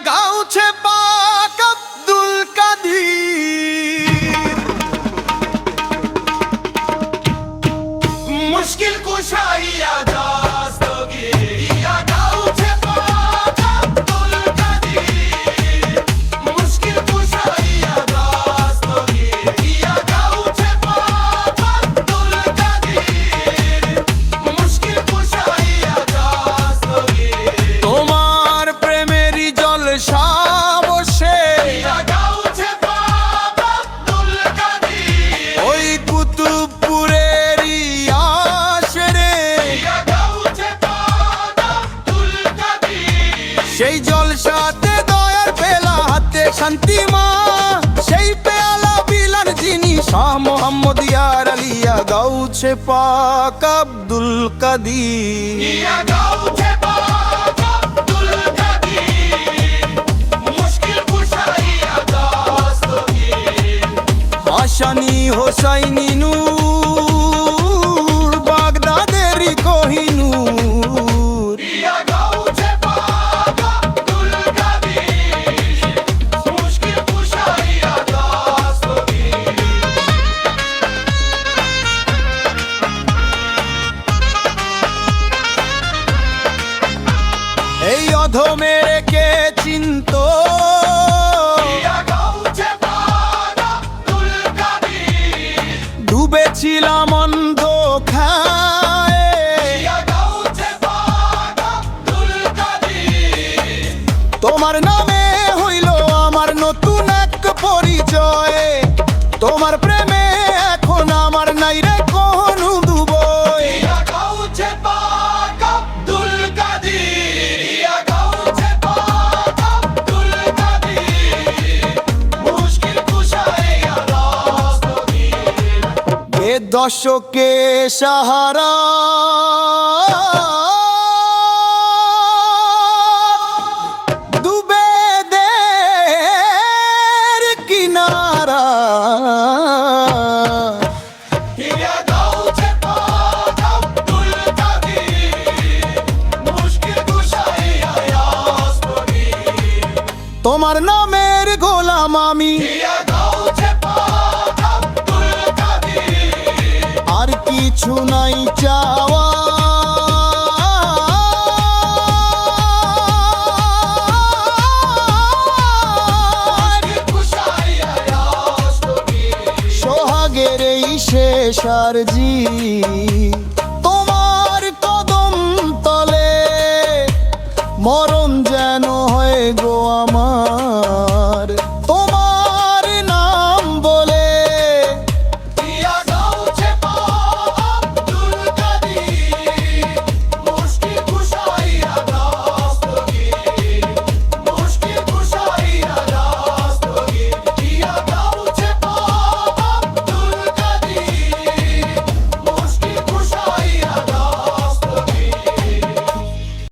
গাউছে পাক আব্দুল কাদির মুশকিল কুশাইয়া দস্তগীর ইয়া গাউছে পাক আব্দুল কাদির মুশকিল কুশাইয়া দস্তগীর ইয়া গাউছে পাক আব্দুল কাদির মুশকিল কুশাইয়া দস্তগীর তোমার প্রেমেরই জলসা বসে ইয়া গাউছে পাক আব্দুল কাদির ওই কুতুবপুরেরই আশরে ইয়া গাউছে পাক আব্দুল কাদির সেই জলসাতে দয়ার পেলা হাতে শান্তি মা সেই পেয়ালা বিলান যিনি শাহ মোহাম্মদ ইয়ার আলিয়া গাউছে পাক আব্দুল কাদির ইয়া গাউছে পাক আব্দুল কাদির মুশকিল কুশাইয়া দস্তগীর হাসানি হোসাইনি নূর বাগদাদেরই কোহিনূর ইয়া গাউছে পাক আব্দুল কাদির মুশকিল কুশাইয়া দস্তগীর এই অধমের কে চিনতো ইয়া গাউছে পাক আব্দুল কাদির ডুবেছিলাম অন্ধকারে ইয়া গাউছে পাক আব্দুল কাদির তোমার নামে হইল আমার নতুন এক পরিচয় তোমার প্রেমে এখন আমার নাই রে কোনো দুবই ইয়া গাউছে পাক আব্দুল কাদির ইয়া গাউছে পাক আব্দুল কাদির মুশকিল কুশাইয়া দস্তগীর এ দশকে সাহারা ডুবে দের কিনারা ইয়া গাউছে পাক আব্দুল কাদির মুশকিল কুশাইয়া দস্তগীর তোমার নামের গোলাম আমি ইয়া গাউছে পাক আব্দুল কাদির আর কিছু নাই চাওয়া সোহাগের এই শেষ আরজি তোমার কদম তলে মরণ যেন হয় গো আমার